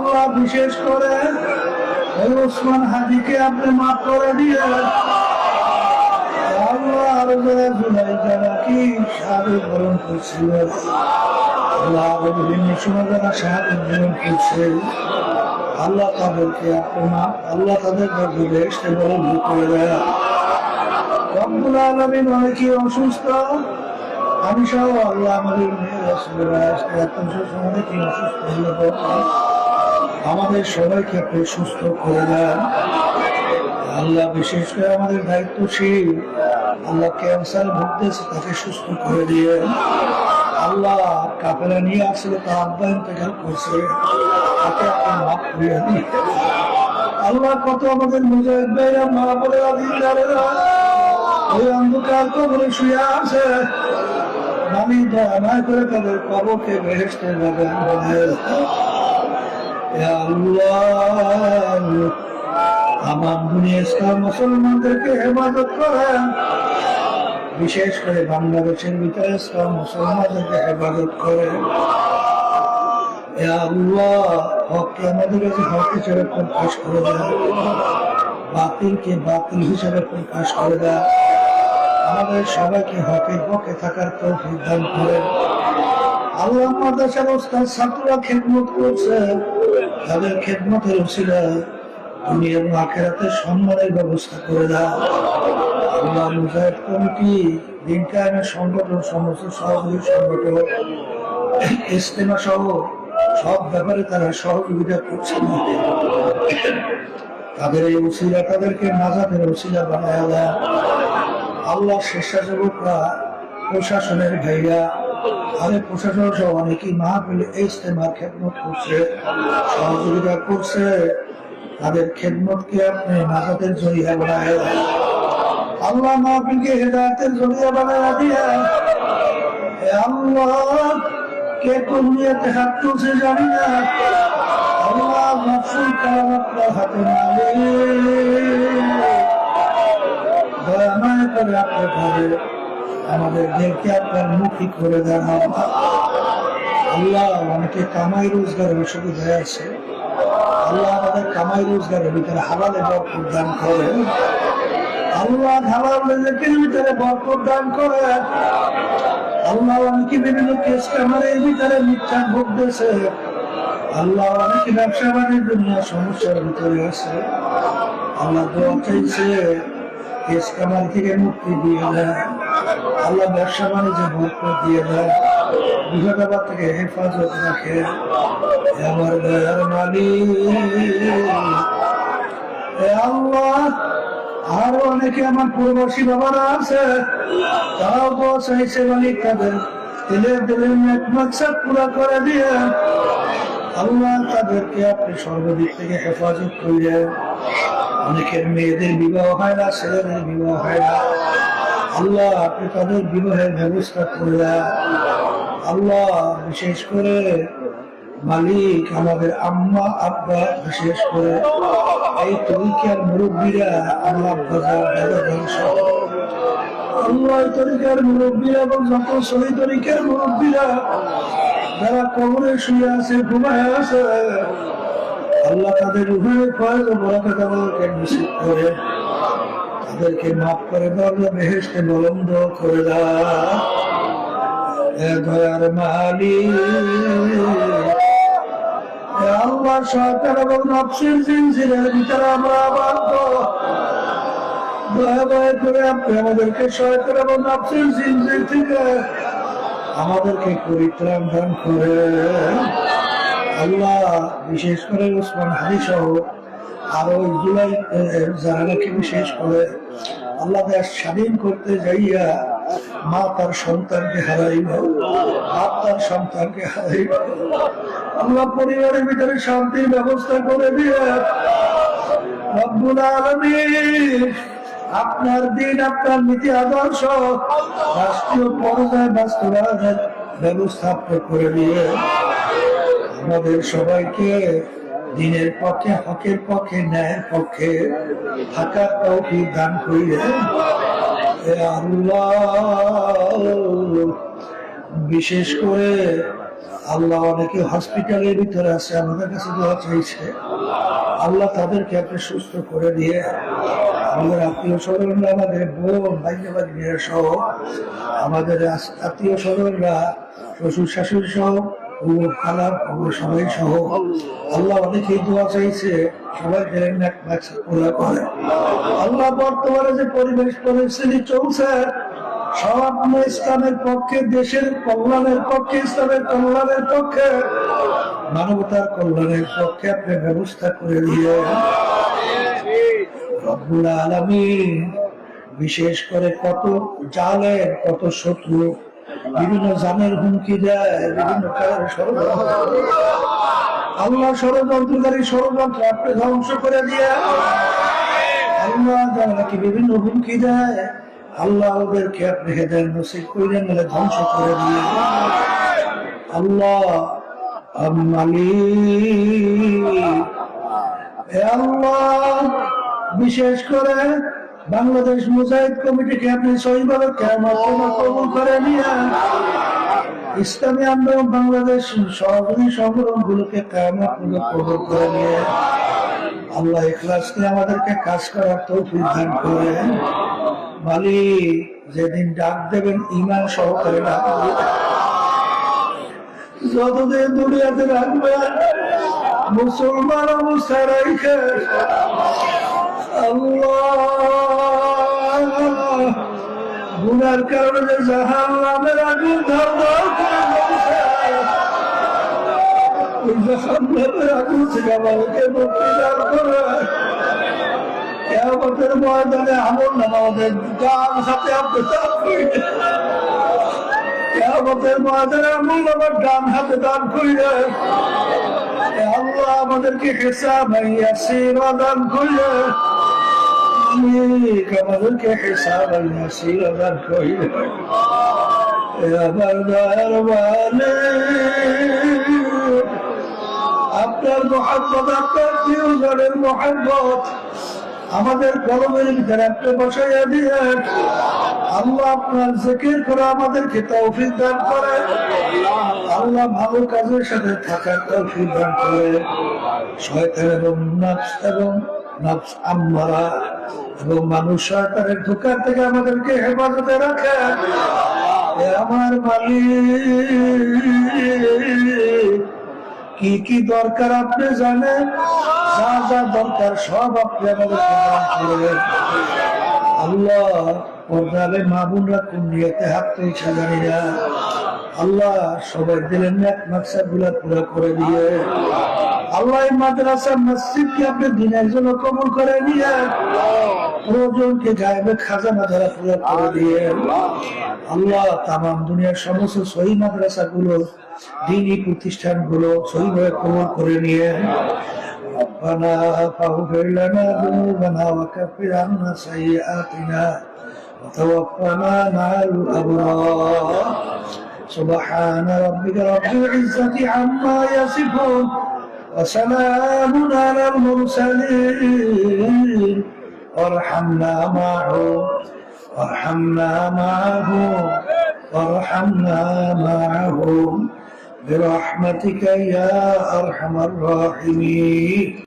আল্লাহ বিশেষ করে ওসমান হাদিকে আপনি মাফ করে দিয়ে আল্লাহ আরো যারা জুলাই যারা কি শাহাদত বরণ করছিল আল্লাহ বিভিন্ন সময় যারা শাহাদত বরণ করছে আল্লাহ তাদেরকে আপনি মাফ আল্লাহ তাদের বেহেশতে বরণ করে দেয়। রব্বুল আলামিন অনেকে অসুস্থ আমি সহ আল্লাহ আমাদের মেয়েরা ছেলেরা সময় কি অসুস্থ হলে আমাদের সবাইকে আপনি সুস্থ করে দেন। আল্লাহ বিশেষ করে আমাদের দায়িত্বশীল আল্লাহ ক্যান্সার ভুগতেছে তাকে সুস্থ করে দিয়ে আল্লাহ কাফেরা নিয়ে আসলে তার আব্বা ইন্তেকাল করছে তাকে আপনি মাফ করিয়ে দিন। আল্লাহ কত আমাদের মুজাহিদ ভাইরা মা বলে আদিদারেরা ওই অন্ধকার কবরে শুয়ে আছে আমি দয়া করে তাদের কবরকে বেহেশতের বাগান বানায় আমার দুনিয়া ইসলাম মুসলমানদেরকে হেফাজত করেন বিশেষ করে বাংলাদেশের ভিতরে ইসলাম মুসলমানদেরকে হেফাজত করেন। হককে আমাদের কাছে হক হিসেবে প্রকাশ করে দেন বাতিলকে বাতিল হিসেবে প্রকাশ করে দেন আমাদের সবাইকে হকের পক্ষে থাকার তৌফিক দান করেন। আল্লাহ মাদ্রাসার ওস্তাদ ছাত্ররা খেদমত করছে তাদের খেদমতের উসিলায় দুনিয়ার আখিরাতের সম্মানের ব্যবস্থা করে দাও। আল্লাহ মুজাহিদ কমিটি দিন কায়েমের সংগঠন সমস্ত সহযোগী সংগঠন ইজতেমা সহ সব ব্যাপারে তারা সহযোগিতা করছে তাদের এই উসিলা তাদেরকে নাজাতের উসিলা বানায় দেয়। আল্লাহ স্বেচ্ছাসেবকরা প্রশাসনের ভাইরা আরে প্রশাসন সহ অনেকেই মাহফিল ইজতেমার খেদমত করছে সহযোগিতা করছে তাদের খেদমতকে আপনি নাজাতের জরিয়া বানায় আল্লাহ মাহফিলকে হেদায়েতের জরিয়া বানায় দিয়ে আল্লাহ কে কোন নিয়তে হাত তুলছে জানি না আল্লাহ মাফুল কালাম আপনার হাতে নালে দয়া মায়া করে আপনার ঘরে আমাদেরকে আপনার মুখী করে দেন। আল্লাহ অনেকে কামাই রোজগারের অসুবিধায় আছে আল্লাহ আমাদের কামাই রোজগারের ভিতরে হালালে বরকত দান করেন। আল্লাহ হালাল রিজিকের ভিতরে বরকত দান করেন। আল্লাহ অনেকে বিভিন্ন কেস কামারের ভিতরে মিথ্যা ভুগতেছে আল্লাহ অনেকে ব্যবসা বাণিজ্য নিয়ে সমস্যার ভিতরে আছে আল্লাহ দোয়া চাইছে কেস কামার থেকে মুক্তি দিয়ে দেয় আল্লাহ ব্যবসা বাণিজ্যে বরকত দিয়ে দেয় বিপদ থেকে হেফাজত রাখে আমার দয়ার মালিক আল্লাহ। আরো অনেকে আমার পূর্ববর্তী বাবারা আছে তারাও তো চাইছে মালিক তাদের দিলের মাকসাদ পুরা করে দিয়ে আল্লাহ তাদেরকে আপনি সর্বদিক থেকে হেফাজত করিলেন। অনেকের মেয়েদের বিবাহ হয় না ছেলেদের বিবাহ হয় না আল্লাহ আপনি তাদের বিবাহের ব্যবস্থা করলেন। আল্লাহ বিশেষ করে মালিক আমাদের আম্মা আব্বা বিশেষ করে এই তরিকার মুরব্বীরা আল্লাহ আল্লাহ তরিকার মুরব্বীরা এবং যত সহি তরিকার মুরব্বীরা যারা কবরে শুয়ে আছে ঘুমায় আছে আল্লাহ তাদের রূহের ফয়েজ ও বরকত আমাদেরকে নসিব করে তাদেরকে মাফ করে দাও বেহেশতে বুলন্দ করে দাও দয়ার মালিক আল্লাহ শয়তান এবং নফসের জিনজিরের ভিতরে আমরা আবদ্ধ দয়া দয়া করে আপনি আমাদেরকে শয়তান এবং নফসের জিনজির থেকে আমাদেরকে পরিত্রাণ দান করে। আল্লাহ বিশেষ করে ওসমান হাদি সহ আরো জুলাই যারা নাকি বিশেষ করে আল্লাহ দেশ স্বাধীন করতে যাইয়া মা তার সন্তানকে হারাইল বাপ তার সন্তানকে হারাইল আল্লাহ পরিবারের ভিতরে শান্তির ব্যবস্থা করে দিয়ে রব্বুল আলামিন আপনার দিন আপনার নীতি আদর্শ রাষ্ট্রীয় পর্যায়ে বাস্তবায়নের ব্যবস্থা করে দিয়ে আমাদের সবাইকে দিনের পক্ষে হকের পক্ষে ন্যায়ের পক্ষে থাকার তৌফিক দান করিলেন। আল্লাহ বিশেষ করে আল্লাহ অনেকে হসপিটালের ভিতরে আছে, আমাদের কাছে দোয়া চাইছে। আল্লাহ তাদেরকে আপনি সুস্থ করে দিয়ে আমাদের আত্মীয় স্বজনরা, আমাদের বোন ভাইয়া ভাগ্নিরা সহ, আমাদের আত্মীয় স্বজনরা, শ্বশুর শাশুড়ি সহ, খারাপ সবাই সহ, আল্লাহ অনেকেই দোয়া চাইছে, সবাই পুরা করে। আল্লাহ বর্তমানে যে পরিবেশ পরিস্থিতি চলছে, সব ইসলামের পক্ষে, দেশের কল্যাণের পক্ষে, ইসলামের কল্যাণের পক্ষে, মানবতার কল্যাণের পক্ষে আপনি ব্যবস্থা করে দিয়ে রব্বুল আলামিন। বিশেষ করে কত জালের, কত শত্রু বিভিন্ন জানের হুমকি দেয়, বিভিন্ন ষড়যন্ত্র, আল্লাহ ষড়যন্ত্রকারী ষড়যন্ত্র আপনি ধ্বংস করে দিয়ে আল্লাহ যারা নাকি বিভিন্ন হুমকি দেয়, আল্লাহ ওদেরকে আপনি হেদায়েত নসিব করে মেলে ধ্বংস করে দিয়ে আল্লাহ আল্লাহ বিশেষ করে বাংলাদেশ মুজাহিদ কমিটিকে আপনি সহিভাবে কবুল করে নিয়ে ইসলামী আন্দোলন বাংলাদেশ সহযোগী সংগঠন গুলোকে কবুল করে নিয়ে আল্লাহ ইখলাস নিয়ে আমাদেরকে কাজ করার তৌফিক দান করে। মালিক যেদিন ডাক দেবেন ইমান সহকারে ডাক দেবেন, যতদিন দুনিয়াতে রাখবেন মুসলমান অবস্থায় রেখে আল্লাহ গুনার কারণে যে জাহান্নামের আগুন জাহান্নামের আগুন থেকে আমাকে মুক্তি দান করে কিয়ামতের ময়দানে আমল নামা আমাদের ডান হাতে আপনি দান করিলেন, কিয়ামতের ময়দানে আমল নামা ডান হাতে দান করিলেন। আল্লাহ আমাদেরকে হিসাব ইয়াসির দান করিলেন, আমাদেরকে হিসাব ইয়াসির দান করিলেন। আমার দয়ার মালিক, আপনার মহব্বত, আপনার প্রিয়জনের মহব্বত আমাদের কলমের ভিতরে একটা বসাইয়া দিয়ে আল্লাহ আপনার জিকির করে আমাদেরকে তৌফিক দান করে। আল্লাহ ভালো কাজের সাথে থাকার তৌফিক দান করে। শয়তান এবং নফস আম্মারা এবং মানুষ শয়তানের ধোঁকা থেকে আমাদেরকে হেফাজতে রাখে। আমার মালিক, কি কি দরকার আপনি জানেন, যা যা দরকার সব আপনি আমাদেরকে দান করবেন। আল্লাহ পর্দারে মা বোনরা কোন নিয়েতে হাত তুলছে জানি না, আল্লাহ সবাই দিলেন এক মাকসাদ গুলা পুরো করে দিয়ে আল্লাহ মাদ্রাসা মসজিদকে আপনি দিনের জন্য কবুল করে নিয়ে প্রয়োজনকে গায়েবে খাজানা দ্বারা পুরো করে দিয়ে আল্লাহ তামাম দুনিয়ার সমস্ত সহি মাদ্রাসা গুলো, দ্বীনি প্রতিষ্ঠান গুলো সহিভাবে কবুল করে নিয়ে ربنا فاغفر لنا ذنوبنا وكفر عنا سيئاتنا وتوفنا مع الأبرار سبحان ربك رب العزة عما يصفون وسلام على المرسلين وارحمنا معهم برحمتك يا أرحم الراحمين.